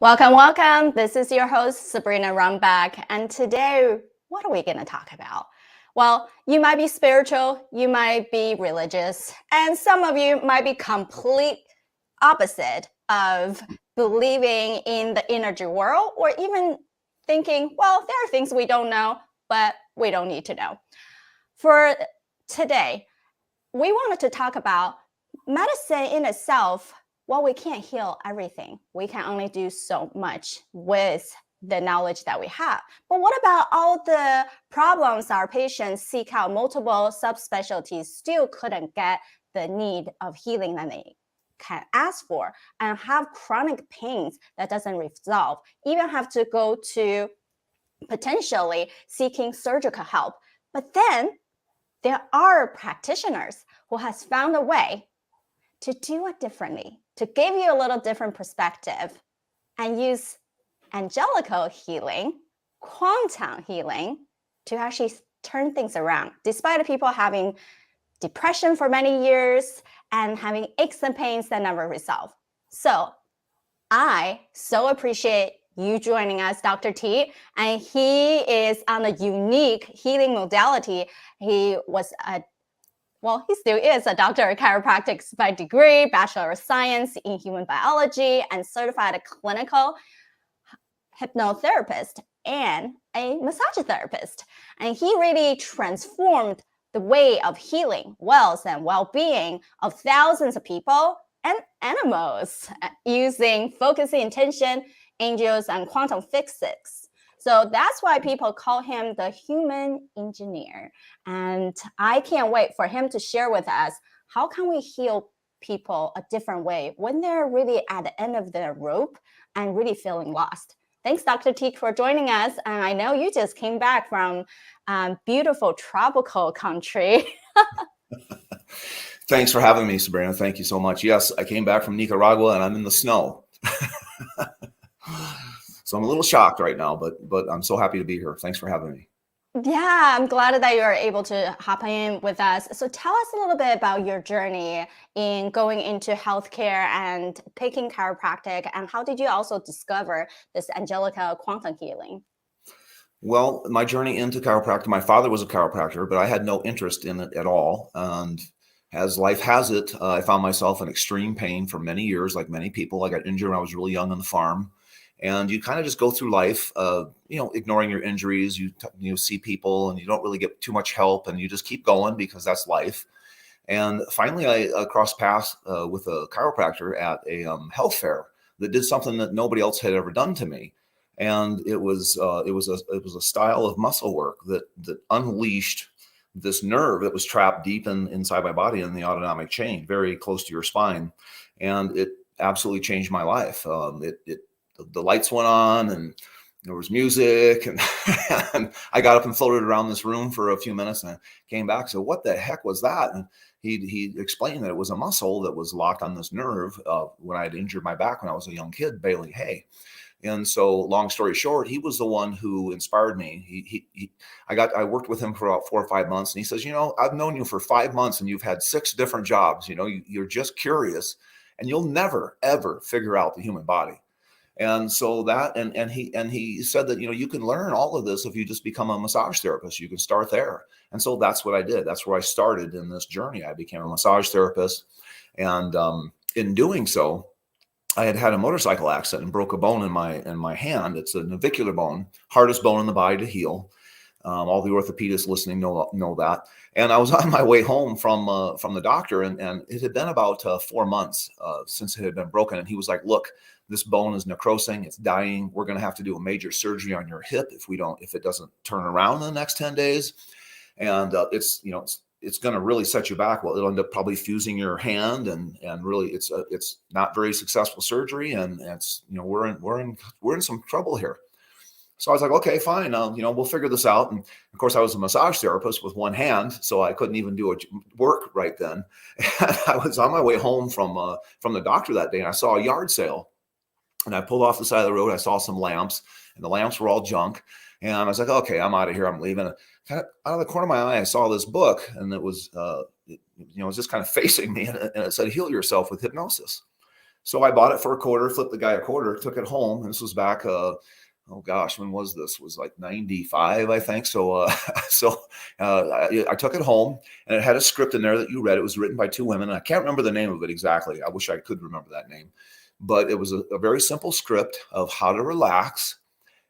Welcome, welcome. This is your host, Sabrina Runback. And today, what are we going to talk about? Well, you might be spiritual, you might be religious, and some of you might be complete opposite of believing in the energy world, or even thinking, well, there are things we don't know, but we don't need to know. For today, we wanted to talk about medicine in itself. Well, we can't heal everything. We can only do so much with the knowledge that we have. But what about all the problems our patients seek out multiple subspecialties, still couldn't get the need of healing that they can ask for, and have chronic pains that doesn't resolve, even have to go to potentially seeking surgical help. But then there are practitioners who has found a way to do it differently, to give you a little different perspective and use angelical healing, quantum healing to actually turn things around, despite people having depression for many years and having aches and pains that never resolve. So I so appreciate you joining us, Dr. T. And he is on a unique healing modality. He was he still is a doctor of chiropractic by degree, Bachelor of Science in Human Biology, and certified clinical hypnotherapist and a massage therapist. And he really transformed the way of healing, wellness, and well-being of thousands of people and animals using focusing intention, angels, and quantum physics. So that's why people call him the human engineer. And I can't wait for him to share with us, how can we heal people a different way when they're really at the end of their rope and really feeling lost. Thanks, Dr. T, for joining us. And I know you just came back from beautiful tropical country. Thanks for having me, Sabrina. Thank you so much. Yes, I came back from Nicaragua and I'm in the snow. So I'm a little shocked right now, but I'm so happy to be here. Thanks for having me. Yeah, I'm glad that you're able to hop in with us. So tell us a little bit about your journey in going into healthcare and picking chiropractic, and how did you also discover this angelica quantum healing? Well, my journey into chiropractic, my father was a chiropractor, but I had no interest in it at all. And as life has it, I found myself in extreme pain for many years, like many people. I got injured when I was really young on the farm. And you kind of just go through life, ignoring your injuries. You see people and you don't really get too much help, and you just keep going because that's life. And finally, I crossed paths with a chiropractor at a health fair that did something that nobody else had ever done to me. And it was a style of muscle work that unleashed this nerve that was trapped deep inside my body in the autonomic chain, very close to your spine, and it absolutely changed my life. The lights went on and there was music, and, and I got up and floated around this room for a few minutes and I came back. So what the heck was that? And he explained that it was a muscle that was locked on this nerve when I had injured my back when I was a young kid baling hay. And so, long story short, he was the one who inspired me. I worked with him for about 4 or 5 months, and he says, I've known you for 5 months, and you've had 6 different jobs. You're just curious, and you'll never ever figure out the human body. And so that, and he said that you can learn all of this if you just become a massage therapist. You can start there, and so that's what I did. That's where I started in this journey. I became a massage therapist, and in doing so, I had a motorcycle accident and broke a bone in my hand. It's a navicular bone, hardest bone in the body to heal. All the orthopedists listening know that. And I was on my way home from the doctor, and it had been about 4 months since it had been broken. And he was like, "Look, this bone is necrosing. It's dying. We're going to have to do a major surgery on your hip if it doesn't turn around in the next 10 days. And it's going to really set you back. Well, it'll end up probably fusing your hand, and really it's not very successful surgery, and it's we're in some trouble here." So I was like, okay, fine, we'll figure this out. And of course, I was a massage therapist with one hand, so I couldn't even do work right then. And I was on my way home from the doctor that day, and I saw a yard sale, and I pulled off the side of the road. I saw some lamps, and the lamps were all junk. And I was like, okay, I'm out of here. I'm leaving. Kind of out of the corner of my eye, I saw this book, and it was, it was just kind of facing me, and it said, "Heal yourself with hypnosis." So I bought it for a quarter, flipped the guy a quarter, took it home. And this was back, oh gosh, when was this? It was like 95, I think. So, I took it home, and it had a script in there that you read. It was written by two women. And I can't remember the name of it exactly. I wish I could remember that name, but it was a very simple script of how to relax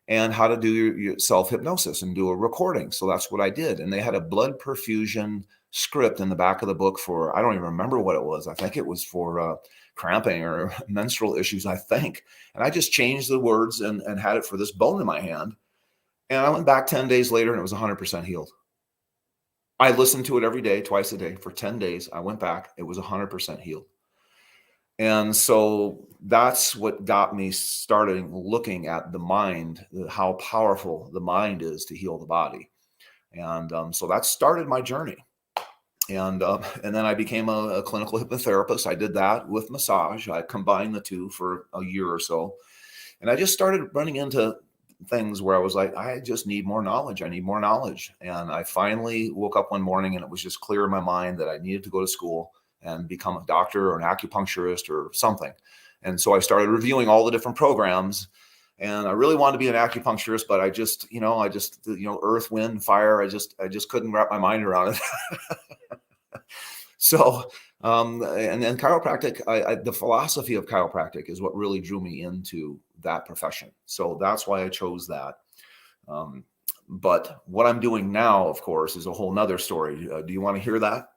and how to do your self-hypnosis and do a recording. So that's what I did. And they had a blood perfusion script in the back of the book for, I don't even remember what it was. I think it was for cramping or menstrual issues, I think. And I just changed the words and had it for this bone in my hand. And I went back 10 days later and it was 100% healed. I listened to it every day, twice a day for 10 days. I went back, it was 100% healed. And so that's what got me starting looking at the mind, how powerful the mind is to heal the body. And so that started my journey. And then I became a clinical hypnotherapist. I did that with massage. I combined the two for a year or so. And I just started running into things where I was like, I just need more knowledge. I need more knowledge. And I finally woke up one morning and it was just clear in my mind that I needed to go to school and become a doctor or an acupuncturist or something. And so I started reviewing all the different programs, and I really wanted to be an acupuncturist, but I just, earth, wind, fire, I just couldn't wrap my mind around it. So, and then chiropractic, the philosophy of chiropractic is what really drew me into that profession. So that's why I chose that. But what I'm doing now, of course, is a whole nother story. Do you want to hear that?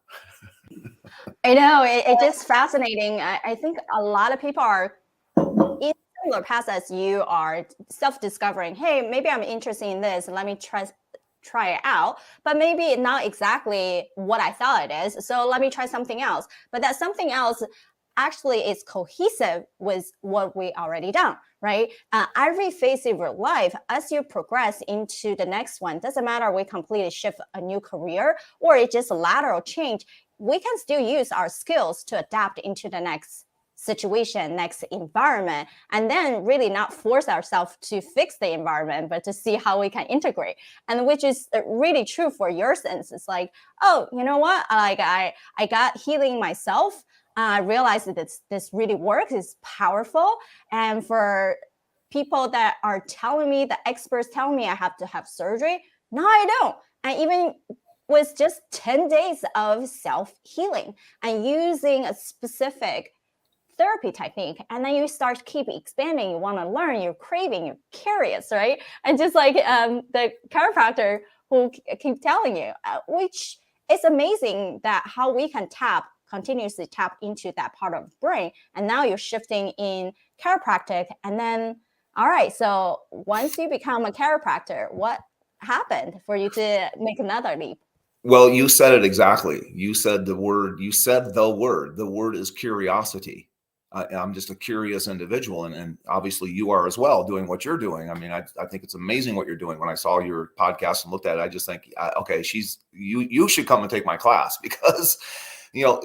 I know it's just fascinating. I think a lot of people are in similar paths as you are, self-discovering. Hey, maybe I'm interested in this. Let me try it out, but maybe not exactly what I thought it is. So let me try something else. But that something else actually is cohesive with what we already done, right? Every phase of your life, as you progress into the next one, doesn't matter we completely shift a new career or it's just a lateral change, we can still use our skills to adapt into the next situation, next environment, and then really not force ourselves to fix the environment, but to see how we can integrate. And which is really true for your sense. It's like, oh, you know what? Like I got healing myself. I realized that this really works, it's powerful. And for people that are telling me, the experts telling me I have to have surgery, no, I don't. And even with just 10 days of self-healing and using a specific therapy technique, and then you start keep expanding, you want to learn, you're craving, you're curious, right? And just like the chiropractor who keep telling you, which is amazing that how we can continuously tap into that part of the brain. And now you're shifting in chiropractic. And then, all right, so once you become a chiropractor, what happened for you to make another leap? Well, you said it exactly. You said the word. The word is curiosity. I'm just a curious individual, and obviously you are as well, doing what you're doing. I mean, I think it's amazing what you're doing. When I saw your podcast and looked at it, I just think, okay, you should come and take my class, because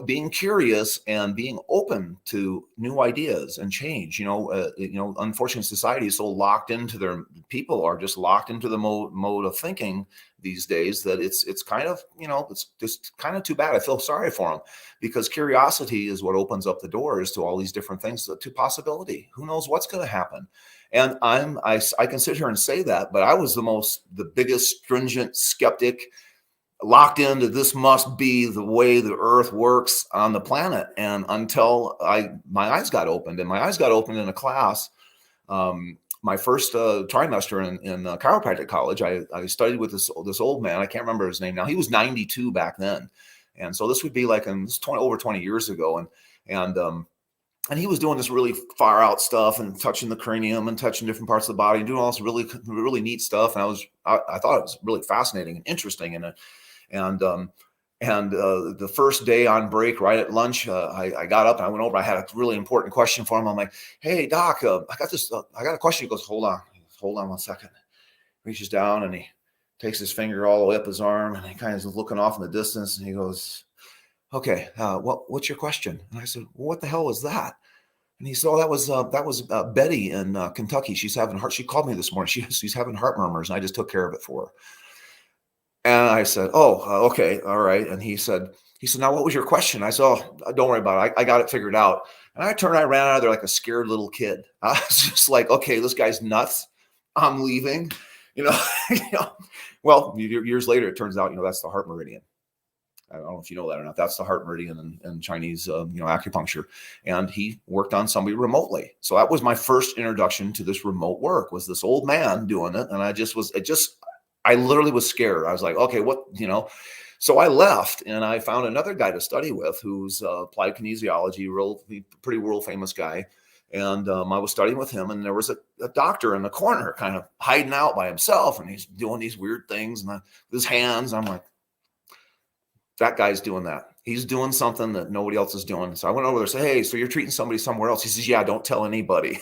being curious and being open to new ideas and change. Unfortunately, society is so locked into people are just locked into the mode of thinking these days that it's kind of, it's just kind of too bad. I feel sorry for them, because curiosity is what opens up the doors to all these different things, to possibility. Who knows what's going to happen? And I can sit here and say that, but I was the biggest stringent skeptic, locked into this must be the way the earth works on the planet. And until my eyes got opened, and my eyes got opened in a class, my first trimester in chiropractic college, I studied with this old man. I can't remember his name now. He was 92 back then. And so this would be like over 20 years ago. And he was doing this really far out stuff and touching the cranium and touching different parts of the body and doing all this really, really neat stuff. And I thought it was really fascinating and interesting. And the first day on break, right at lunch, I got up and I went over. I had a really important question for him. I'm like, "Hey, doc, I got a question." He goes, "Hold on 1 second." Reaches down and he takes his finger all the way up his arm, and he kind of is looking off in the distance. And he goes, "Okay, what's your question?" And I said, "Well, what the hell was that?" And he said, "Oh, that was Betty in Kentucky. She's having heart. She called me this morning. She's having heart murmurs, and I just took care of it for her." And I said, "Oh, okay, all right." And he said, "Now what was your question?" I said, "Oh, don't worry about it. I got it figured out." And I ran out of there like a scared little kid. I was just like, okay, this guy's nuts. I'm leaving. You know, well, years later, it turns out, that's the heart meridian. I don't know if you know that or not. That's the heart meridian in Chinese, acupuncture. And he worked on somebody remotely. So that was my first introduction to this remote work, was this old man doing it. And I literally was scared. I was like, okay, what. So I left and I found another guy to study with who's applied kinesiology, pretty world famous guy. And I was studying with him, and there was a doctor in the corner kind of hiding out by himself. And he's doing these weird things and with his hands. I'm like, that guy's doing that. He's doing something that nobody else is doing. So I went over there and said, hey, so you're treating somebody somewhere else? He says, yeah, don't tell anybody.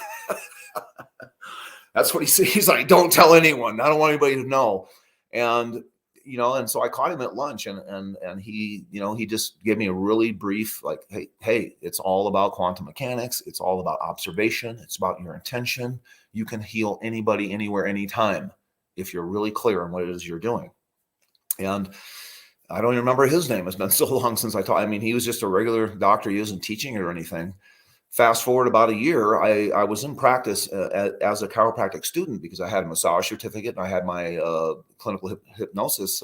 That's what he said. He's like, don't tell anyone. I don't want anybody to know. And, and so I caught him at lunch, and he, he just gave me a really brief, like, hey, it's all about quantum mechanics. It's all about observation. It's about your intention. You can heal anybody, anywhere, anytime, if you're really clear on what it is you're doing. And I don't even remember his name. It's been so long since I taught. I mean, he was just a regular doctor. He wasn't teaching it or anything. Fast forward about a year, I was in practice as a chiropractic student because I had a massage certificate and I had my clinical hypnosis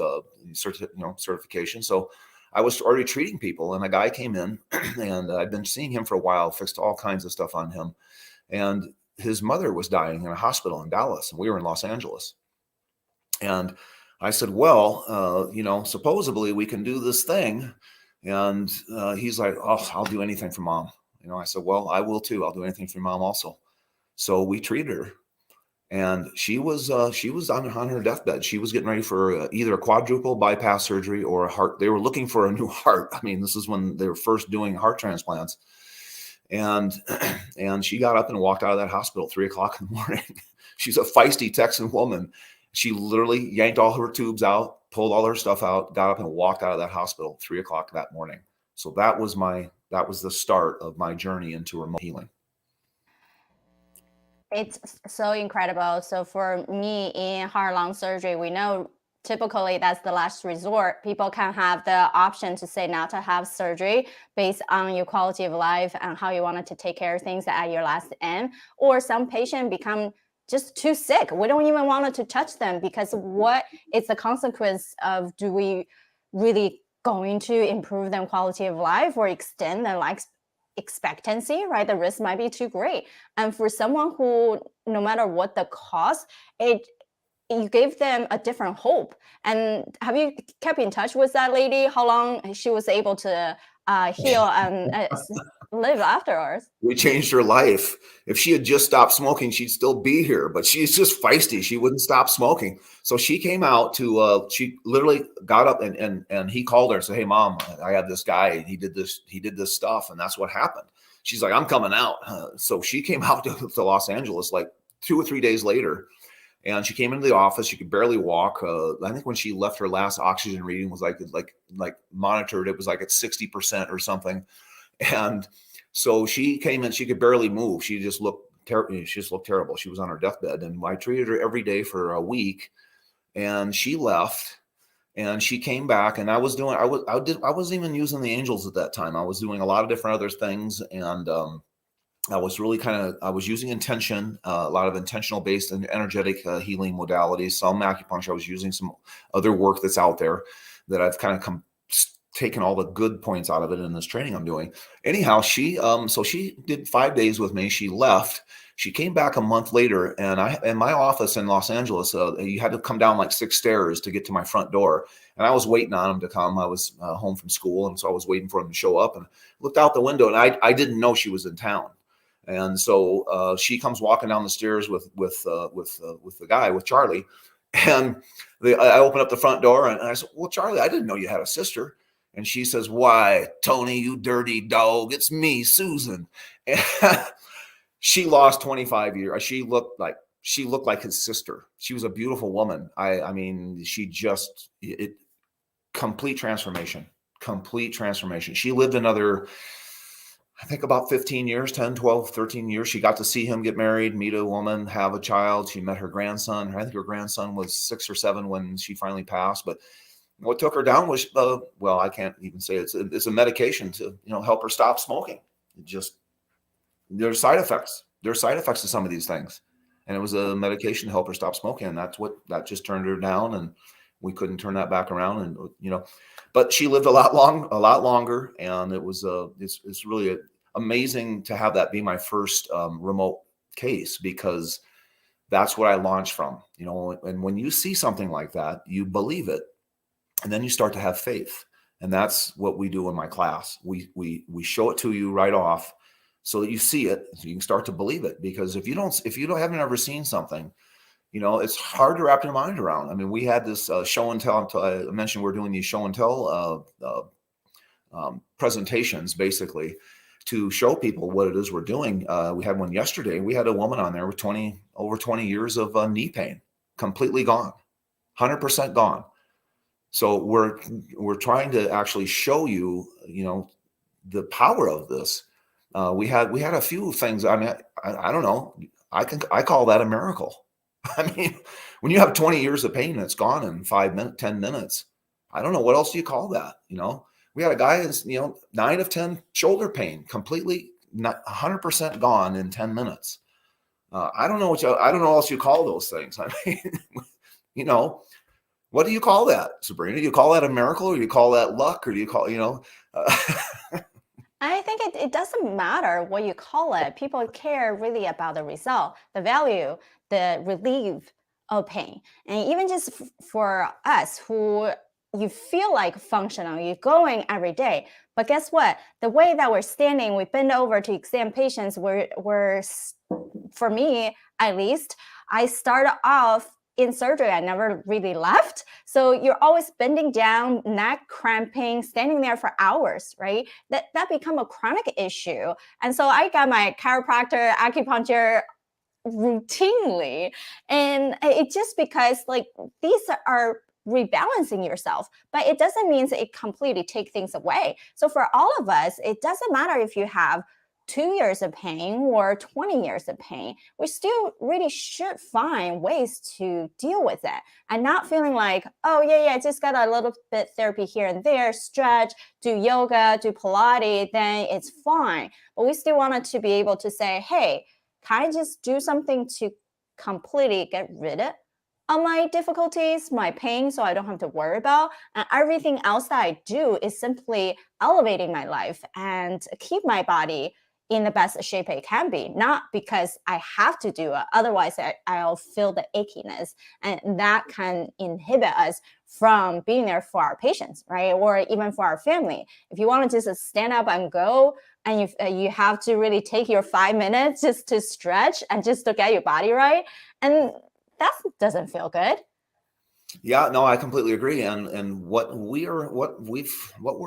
certification. So I was already treating people, and a guy came in, and I'd been seeing him for a while, fixed all kinds of stuff on him. And his mother was dying in a hospital in Dallas, and we were in Los Angeles. And I said, well, supposedly we can do this thing. And he's like, oh, I'll do anything for mom. I said, well, I will too. I'll do anything for mom also. So we treated her, and she was on her deathbed. She was getting ready for either a quadruple bypass surgery or a heart. They were looking for a new heart. I mean, this is when they were first doing heart transplants. And she got up and walked out of that hospital 3 o'clock in the morning. She's a feisty Texan woman. She literally yanked all her tubes out, pulled all her stuff out, got up and walked out of that hospital 3 o'clock that morning. So that was the start of my journey into remote healing. It's so incredible. So for me, in heart lung surgery, we know typically that's the last resort. People can have the option to say not to have surgery based on your quality of life and how you wanted to take care of things at your last end. Or some patient become just too sick. We don't even want to touch them because what is the consequence of, do we really going to improve their quality of life or extend their life expectancy, right? The risk might be too great. And for someone who, no matter what the cost, you gave them a different hope. And have you kept in touch with that lady? How long she was able to heal and live afterwards? We changed her life. If she had just stopped smoking, she'd still be here, but she's just feisty. She wouldn't stop smoking. So she came out she literally got up and he called her and said, hey mom, I have this guy. He did this stuff. And that's what happened. She's like, I'm coming out. So she came out to Los Angeles like 2 or 3 days later. And she came into the office. She could barely walk. I think when she left, her last oxygen reading was like monitored. It was like at 60% or something. And so she came in. She could barely move. She just looked terrible. She was on her deathbed. And I treated her every day for a week. And she left. And she came back. And I wasn't even using the angels at that time. I was doing a lot of different other things. And I was really I was using intention, a lot of intentional based and energetic healing modalities, some acupuncture. I was using some other work that's out there that I've kind of taken all the good points out of it in this training I'm doing. Anyhow, so she did 5 days with me. She left. She came back a month later, and in my office in Los Angeles, you had to come down like 6 stairs to get to my front door. And I was waiting on him to come. I was home from school, and so I was waiting for him to show up. And looked out the window, and I didn't know she was in town. And so she comes walking down the stairs with the guy, with Charlie. And I open up the front door, and I said, well, Charlie, I didn't know you had a sister. And she says, why, Tony, you dirty dog, it's me, Susan. And she lost 25 years. She looked like his sister. She was a beautiful woman. I mean, complete transformation. She lived another, I think, about 15 years, 10, 12, 13 years. She got to see him get married, meet a woman, have a child. She met her grandson. I think her grandson was 6 or 7 when she finally passed. But what took her down was, I can't even say it's a medication to, help her stop smoking. There's side effects. There's side effects to some of these things. And it was a medication to help her stop smoking. And that just turned her down. And we couldn't turn that back around. And, but she lived a lot longer. And it's really amazing to have that be my first remote case, because that's what I launched from, and when you see something like that, you believe it, and then you start to have faith. And that's what we do in my class. We show it to you right off so that you see it, so you can start to believe it. Because if you haven't ever seen something, it's hard to wrap your mind around. I mean, we had this show and tell. I mentioned we're doing these show and tell presentations, basically, to show people what it is we're doing. We had one yesterday. We had a woman on there with over 20 years of knee pain, completely gone, 100% gone. So we're trying to actually show you, the power of this. We had a few things. I mean, I don't know. I call that a miracle. I mean, when you have 20 years of pain that's gone in 5 minutes, 10 minutes, I don't know what else do you call that. We had a guy who's 9 of 10 shoulder pain, completely not 100% gone in 10 minutes. I don't know what else you call those things. I mean, what do you call that, Sabrina? Do you call that a miracle, or do you call that luck, or do you call, I think it doesn't matter what you call it. People care really about the result, the value, the relief of pain. And even just for us who you feel like functional, you're going every day. But guess what? The way that we're standing, we bend over to examine patients, we're for me, at least, I started off in surgery, I never really left. So you're always bending down, neck cramping, standing there for hours, right? That become a chronic issue. And so I got my chiropractor, acupuncture routinely. And it's just because these are rebalancing yourself, but it doesn't mean that it completely take things away. So for all of us, it doesn't matter if you have 2 years of pain or 20 years of pain, we still really should find ways to deal with it and not feeling like, oh, yeah, just got a little bit therapy here and there, stretch, do yoga, do Pilates, then it's fine. But we still wanted to be able to say, hey, can I just do something to completely get rid of my difficulties, my pain, so I don't have to worry about. And everything else that I do is simply elevating my life and keep my body in the best shape it can be, not because I have to do it. Otherwise, I'll feel the achiness, and that can inhibit us from being there for our patients, right? Or even for our family. If you want to just stand up and go, and you have to really take your 5 minutes just to stretch and just to get your body right, and that doesn't feel good. Yeah, no, I completely agree. And what we're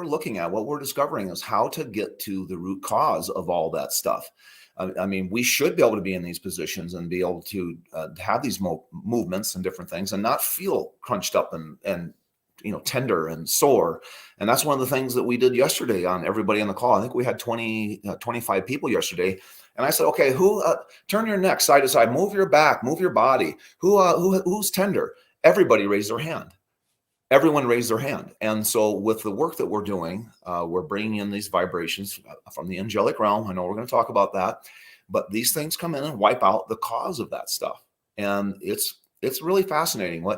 looking at, what we're discovering, is how to get to the root cause of all that stuff. I mean, we should be able to be in these positions and be able to have these movements and different things, and not feel crunched up and tender and sore. And that's one of the things that we did yesterday on everybody on the call. I think we had 25 people yesterday. And I said, okay, who turn your neck side to side, move your back, move your body. Who's tender? Everybody raised their hand. Everyone raised their hand. And so with the work that we're doing, we're bringing in these vibrations from the angelic realm. I know we're going to talk about that, but these things come in and wipe out the cause of that stuff. And it's really fascinating.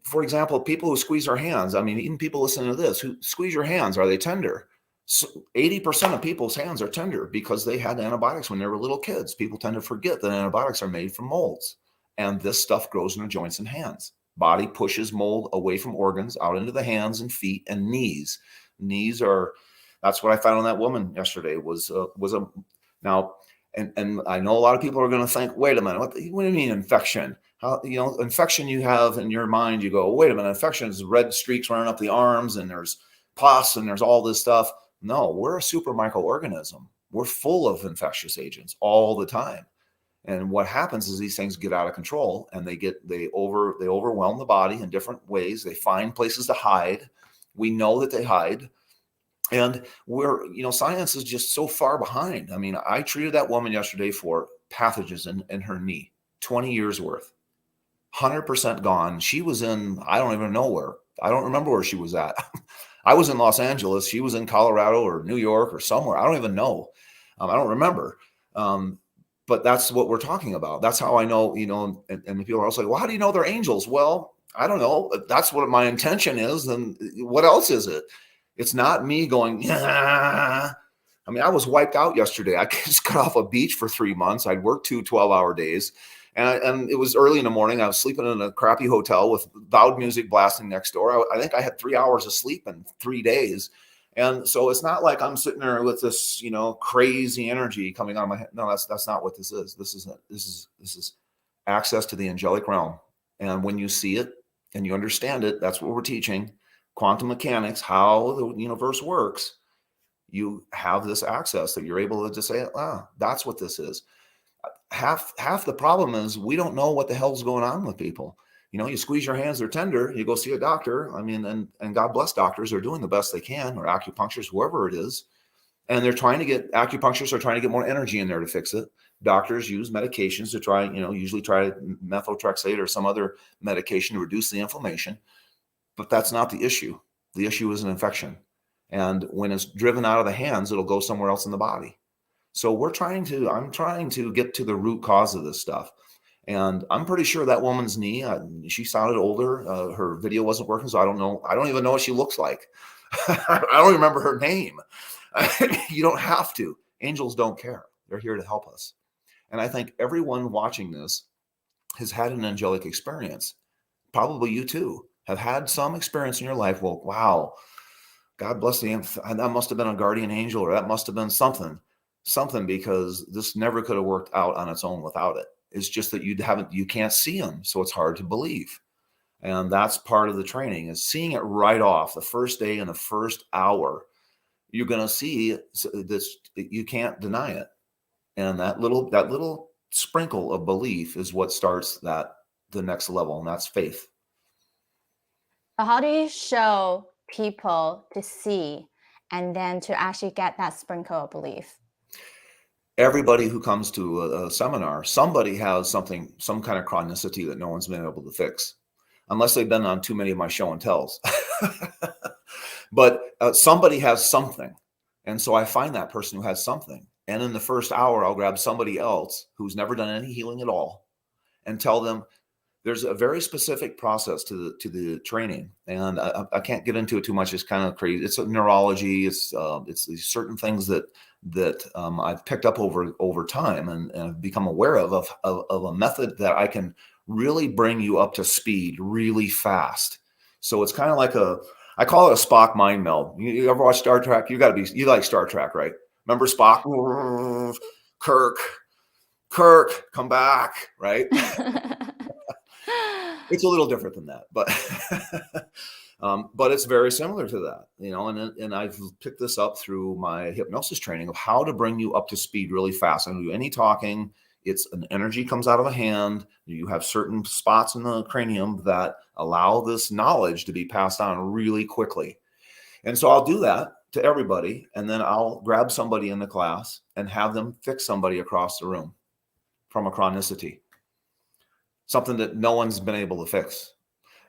For example, people who squeeze their hands, I mean, even people listening to this, who squeeze your hands, are they tender? So 80% of people's hands are tender because they had antibiotics when they were little kids. People tend to forget that antibiotics are made from molds. And this stuff grows in the joints and hands. Body pushes mold away from organs out into the hands and feet and knees. That's what I found on that woman yesterday now. And I know a lot of people are going to think, wait a minute, what do you mean infection? How, infection you have in your mind, you go, wait a minute, infection is red streaks running up the arms and there's pus and there's all this stuff. No, we're a super microorganism. We're full of infectious agents all the time. And what happens is these things get out of control, and they overwhelm the body in different ways. They find places to hide. We know that they hide. And science is just so far behind. I mean, I treated that woman yesterday for pathogens in her knee, 20 years worth, 100% gone. She was in, I don't even know where. I don't remember where she was at. I was in Los Angeles. She was in Colorado or New York or somewhere. I don't even know. I don't remember. But that's what we're talking about. That's how I know, and people are also like, well, how do you know they're angels? Well, I don't know. That's what my intention is. And what else is it? It's not me going, yeah. I mean, I was wiped out yesterday. I just got off a beach for 3 months. I'd worked 2 12-hour days. And it was early in the morning. I was sleeping in a crappy hotel with loud music blasting next door. I think I had 3 hours of sleep in 3 days. And so it's not like I'm sitting there with this, crazy energy coming out of my head. No, that's not what this is. This is access to the angelic realm. And when you see it and you understand it, that's what we're teaching. Quantum mechanics, how the universe works. You have this access that you're able to just say, that's what this is. Half the problem is we don't know what the hell's going on with people. You squeeze your hands, they're tender, you go see a doctor. I mean, and God bless doctors, they're doing the best they can, or acupuncturists, whoever it is. And acupuncturists are trying to get more energy in there to fix it. Doctors use medications to try, usually try methotrexate or some other medication to reduce the inflammation. But that's not the issue. The issue is an infection. And when it's driven out of the hands, it'll go somewhere else in the body. So I'm trying to get to the root cause of this stuff. And I'm pretty sure that woman's knee, she sounded older. Her video wasn't working, so I don't know. I don't even know what she looks like. I don't remember her name. You don't have to. Angels don't care. They're here to help us. And I think everyone watching this has had an angelic experience. Probably you too have had some experience in your life. Well, wow, God bless that must have been a guardian angel, or that must have been something, because this never could have worked out on its own without it. It's just that you can't see them, so it's hard to believe. And that's part of the training, is seeing it right off the first day in the first hour. You're going to see this, you can't deny it. And that little sprinkle of belief is what starts the next level, and that's faith. How do you show people to see and then to actually get that sprinkle of belief? Everybody who comes to a seminar, somebody has some kind of chronicity that no one's been able to fix, unless they've been on too many of my show and tells. But somebody has something. And so I find that person who has something. And in the first hour, I'll grab somebody else who's never done any healing at all and tell them there's a very specific process to the training. And I can't get into it too much. It's kind of crazy. It's neurology. It's these certain things that I've picked up over time and have become aware of a method that I can really bring you up to speed really fast. So it's kind of like I call it a Spock mind meld. You ever watch Star Trek? You like Star Trek, right? Remember Spock? Kirk, come back, right? It's a little different than that, but it's very similar to that, and I've picked this up through my hypnosis training of how to bring you up to speed really fast. I don't do any talking. It's an energy comes out of a hand. You have certain spots in the cranium that allow this knowledge to be passed on really quickly. And so I'll do that to everybody. And then I'll grab somebody in the class and have them fix somebody across the room from a chronicity, something that no one's been able to fix.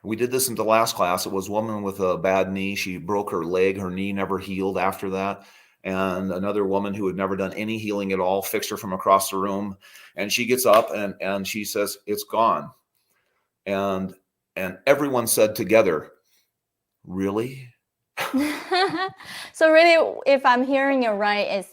We did this in the last class. It was a woman with a bad knee. She broke her leg. Her knee never healed after that. And another woman who had never done any healing at all fixed her from across the room. And she gets up and she says, it's gone. And everyone said together, really? So really, if I'm hearing you right, is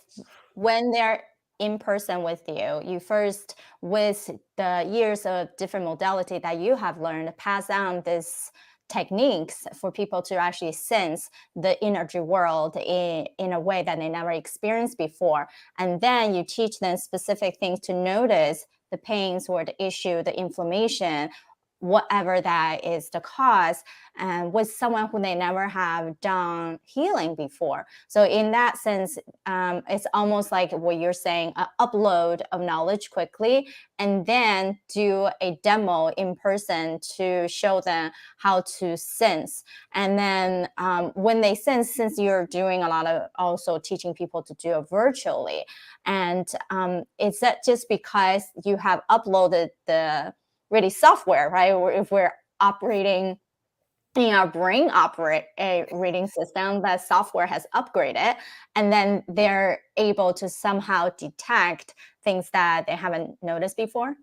when they're in person with you, you first, with the years of different modality that you have learned, pass down these techniques for people to actually sense the energy world in a way that they never experienced before. And then you teach them specific things to notice the pains or the issue, the inflammation, whatever that is the cause, and with someone who they never have done healing before. So in that sense, it's almost like what you're saying, upload of knowledge quickly, and then do a demo in person to show them how to sense. And then when they sense, since you're doing a lot of also teaching people to do it virtually, and is that just because you have uploaded the really software, right? Or if we're operating in our brain operate a reading system that software has upgraded, and then they're able to somehow detect things that they haven't noticed before.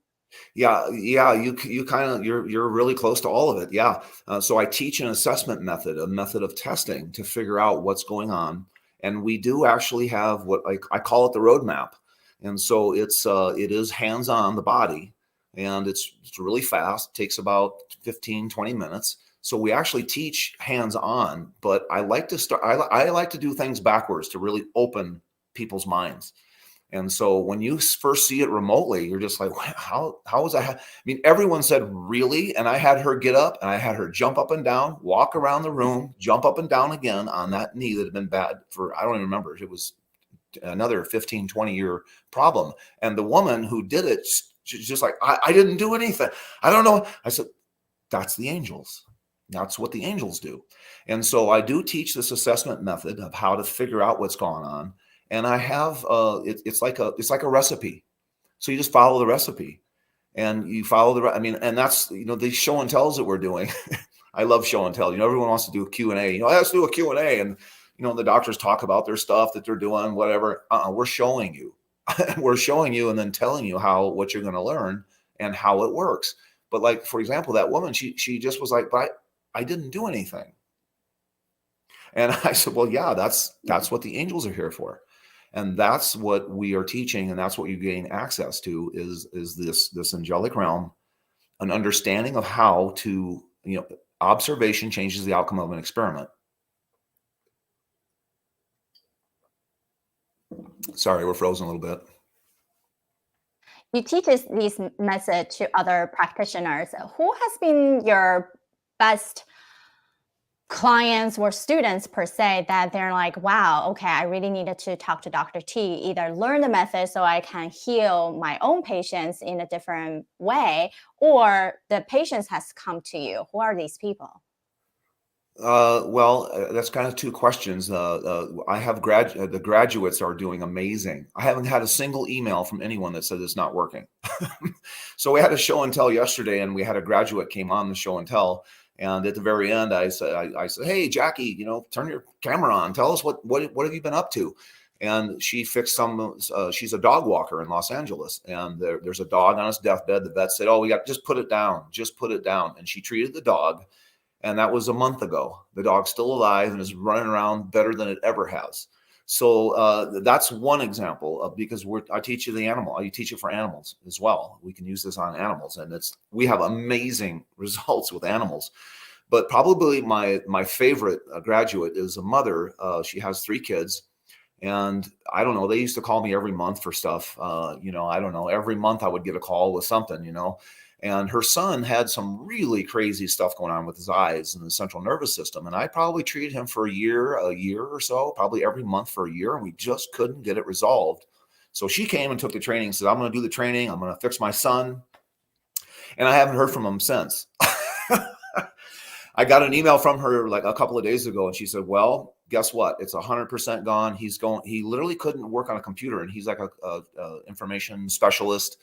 Yeah, yeah, you kind of you're really close to all of it. Yeah. So I teach an assessment method, a method of testing to figure out what's going on, and we do actually have what I call it the roadmap. And so it is hands on the body, and it's really fast. Takes about 15-20 minutes. So we actually teach hands on, but I like to start. I like to do things backwards to really open people's minds. And so when you first see it remotely, you're just like, "Wow, how was I?" I mean, everyone said, "Really?" And I had her get up and I had her jump up and down, walk around the room, jump up and down again on that knee that had been bad for, I don't even remember. It was another 15-20 year problem. And the woman who did it, she's just like, I didn't do anything. I don't know. I said, that's the angels. That's what the angels do. And so I do teach this assessment method of how to figure out what's going on. And I have it's like a recipe. So you just follow the recipe and you follow I mean, and that's, the show and tells that we're doing. I love show and tell. Everyone wants to do a Q&A. Let's do a Q&A. And, the doctors talk about their stuff that they're doing, whatever. We're showing you. We're showing you and then telling you what you're going to learn and how it works. But like, for example, that woman, she just was like, but I didn't do anything. And I said, well, yeah, that's what the angels are here for. And that's what we are teaching. And that's what you gain access to is this angelic realm, an understanding of how to, observation changes the outcome of an experiment. Sorry, we're frozen a little bit. You teach these method to other practitioners. Who has been your best clients or students per se that they're like, wow, okay, I really needed to talk to Dr. T, either learn the method so I can heal my own patients in a different way, or the patients has come to you? Who are these people? Well, that's kind of two questions. I have the graduates are doing amazing. I haven't had a single email from anyone that said it's not working. So we had a show and tell yesterday, and we had a graduate came on the show and tell. And at the very end, I said, "Hey, Jackie, turn your camera on. Tell us what have you been up to?" And she fixed some. She's a dog walker in Los Angeles, and there's a dog on his deathbed. The vet said, "Oh, we got just put it down, just put it down." And she treated the dog. And that was a month ago. The dog's still alive and is running around better than it ever has. So that's one example of, because I teach you the animal. I teach it for animals as well. We can use this on animals, and we have amazing results with animals. But probably my favorite graduate is a mother. She has 3 kids, and I don't know. They used to call me every month for stuff. I don't know. Every month I would get a call with something. And her son had some really crazy stuff going on with his eyes and the central nervous system. And I probably treated him for a year or so, probably every month for a year, and we just couldn't get it resolved. So she came and took the training, said, I'm going to do the training. I'm going to fix my son. And I haven't heard from him since. I got an email from her like a couple of days ago, and she said, well, guess what? It's 100% gone. He literally couldn't work on a computer, and he's like a information specialist.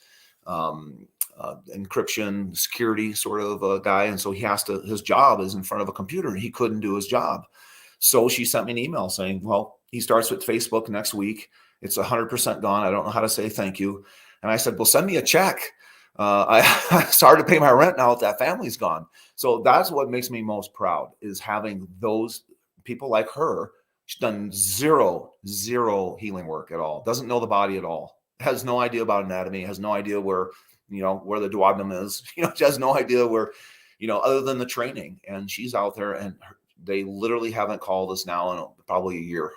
Encryption, security sort of a guy. And so his job is in front of a computer, and he couldn't do his job. So she sent me an email saying, well, he starts with Facebook next week. It's 100% gone. I don't know how to say thank you. And I said, well, send me a check. I started to pay my rent now that that family's gone. So that's what makes me most proud, is having those people like her. She's done zero healing work at all. Doesn't know the body at all. Has no idea about anatomy. Has no idea where the duodenum is. She has no idea where, other than the training. And she's out there, and they literally haven't called us now in probably a year.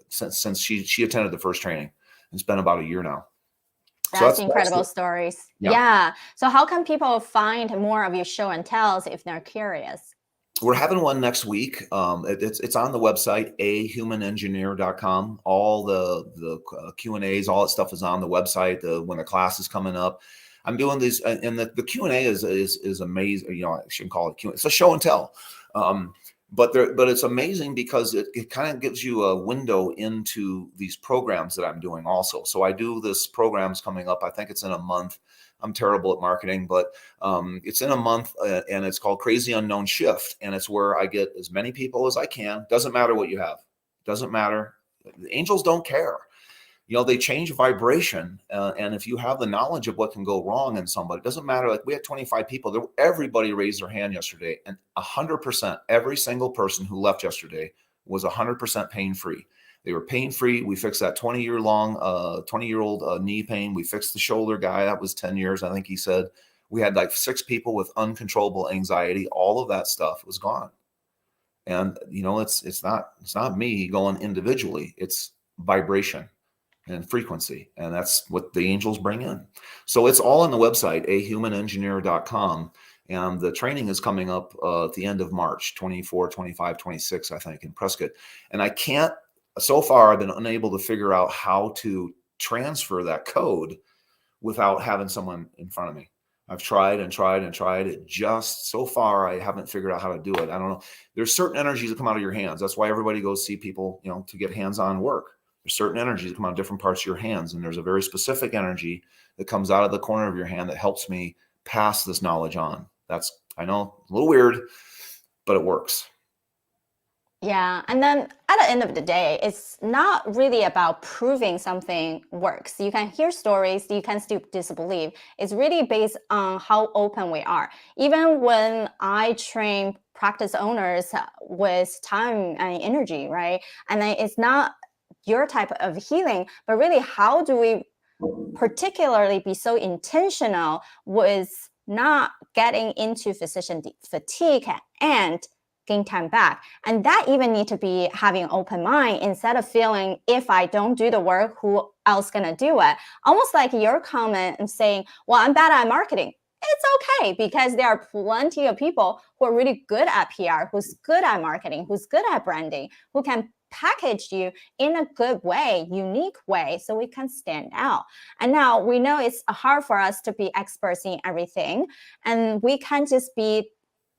Since she attended the first training. It's been about a year now. That's incredible stories. Yeah. So how can people find more of your show and tells if they're curious? We're having one next week. It's on the website, ahumanengineer.com. All the Q&As, all that stuff is on the website. When the class is coming up, I'm doing these, and the Q&A is amazing. I shouldn't call it Q&A. It's a show and tell. But it's amazing because it kind of gives you a window into these programs that I'm doing also. So I do this programs coming up. I think it's in a month. I'm terrible at marketing, but it's in a month, and it's called Crazy Unknown Shift. And it's where I get as many people as I can. Doesn't matter what you have. Doesn't matter. The angels don't care. They change vibration. And if you have the knowledge of what can go wrong in somebody, it doesn't matter. Like, we had 25 people. Everybody raised their hand yesterday, and 100%, every single person who left yesterday was 100% pain-free. They were pain-free. We fixed that 20-year-old knee pain. We fixed the shoulder guy. That was 10 years, I think he said. We had like 6 people with uncontrollable anxiety. All of that stuff was gone. And it's not me going individually. It's vibration and frequency. And that's what the angels bring in. So it's all on the website, ahumanengineer.com. And the training is coming up at the end of March, 24, 25, 26, I think, in Prescott. And so far, I've been unable to figure out how to transfer that code without having someone in front of me. I've tried and tried and tried. So far, I haven't figured out how to do it. I don't know. There's certain energies that come out of your hands. That's why everybody goes see people, to get hands-on work. There's certain energies that come out of different parts of your hands. And there's a very specific energy that comes out of the corner of your hand that helps me pass this knowledge on. I know, a little weird, but it works. Yeah. And then at the end of the day, it's not really about proving something works. You can hear stories, you can still disbelieve. It's really based on how open we are. Even when I train practice owners with time and energy, right? And then it's not your type of healing, but really, how do we particularly be so intentional with not getting into physician fatigue and gain time back? And that even need to be having an open mind, instead of feeling, if I don't do the work, who else gonna do it? Almost like your comment and saying, well, I'm bad at marketing. It's okay, because there are plenty of people who are really good at PR, who's good at marketing, who's good at branding, who can package you in a good way, unique way, so we can stand out. And now we know it's hard for us to be experts in everything, and we can't just be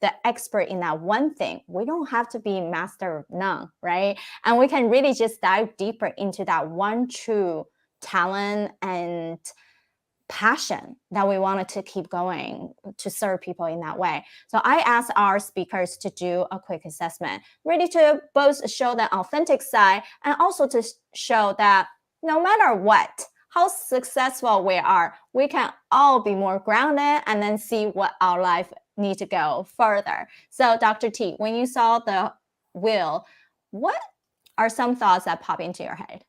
the expert in that one thing. We don't have to be master of none, right? And we can really just dive deeper into that one true talent and passion that we wanted to keep going to serve people in that way. So I asked our speakers to do a quick assessment, really to both show the authentic side and also to show that no matter what, how successful we are, we can all be more grounded and then see what our life need to go further. So Dr. T, when you saw the wheel, what are some thoughts that pop into your head?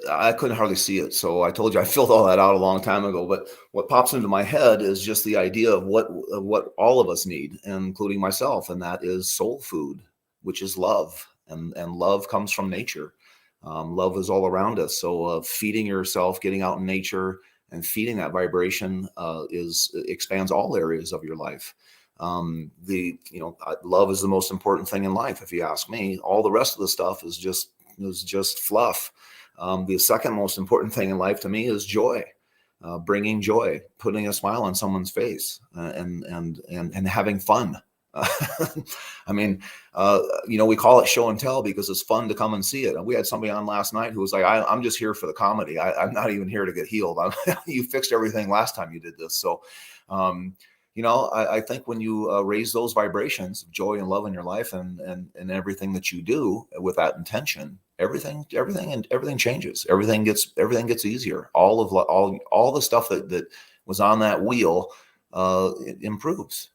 I couldn't hardly see it. So I told you I filled all that out a long time ago. But what pops into my head is just the idea of what all of us need, including myself, and that is soul food, which is love. And love comes from nature. Love is all around us. So feeding yourself, getting out in nature, and feeding that vibration expands all areas of your life. Love is the most important thing in life, if you ask me. All the rest of the stuff is just fluff. The second most important thing in life to me is joy, bringing joy, putting a smile on someone's face, and having fun. I mean, we call it show and tell because it's fun to come and see it. We had somebody on last night who was like, I'm just here for the comedy. I'm not even here to get healed. You fixed everything last time you did this. So, I think when you raise those vibrations of joy and love in your life and everything that you do with that intention, everything changes. Everything gets easier. All the stuff that was on that wheel it improves.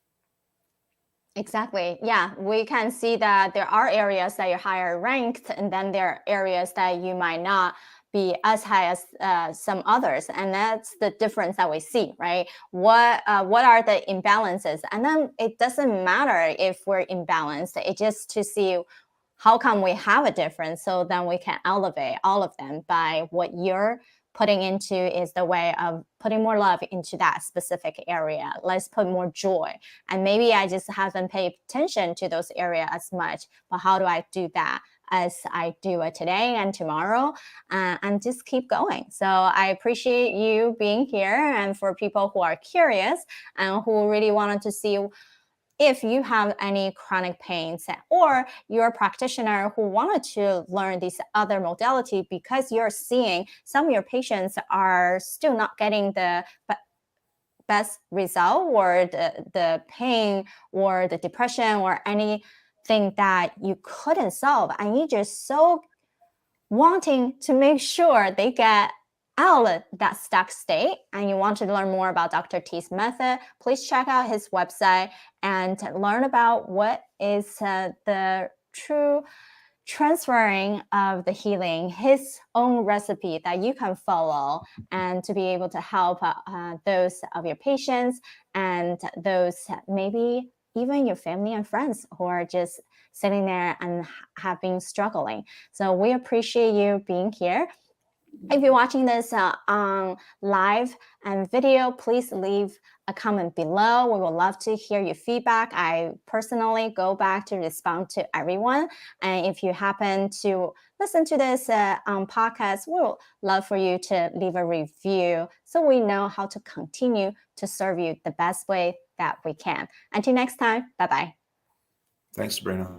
Exactly. Yeah, we can see that there are areas that you're higher ranked, and then there are areas that you might not be as high as some others, and that's the difference that we see, right? What are the imbalances? And then it doesn't matter if we're imbalanced. It just to see how come we have a difference, so then we can elevate all of them by what you're putting into is the way of putting more love into that specific area. Let's put more joy. And maybe I just haven't paid attention to those areas as much, but how do I do that as I do it today and tomorrow, and just keep going. So I appreciate you being here, and for people who are curious and who really wanted to see if you have any chronic pains, or you're a practitioner who wanted to learn these other modality because you're seeing some of your patients are still not getting the best result, or the pain or the depression or anything that you couldn't solve, and you just so wanting to make sure they get out of that stuck state, and you want to learn more about Dr. T's method, please check out his website and learn about what is the true transferring of the healing, his own recipe that you can follow, and to be able to help those of your patients and those maybe even your family and friends who are just sitting there and have been struggling. So we appreciate you being here. If you're watching this on live and video, please leave a comment below. We would love to hear your feedback. I personally go back to respond to everyone. And if you happen to listen to this podcast, we would love for you to leave a review so we know how to continue to serve you the best way that we can. Until next time, bye-bye. Thanks, Sabrina.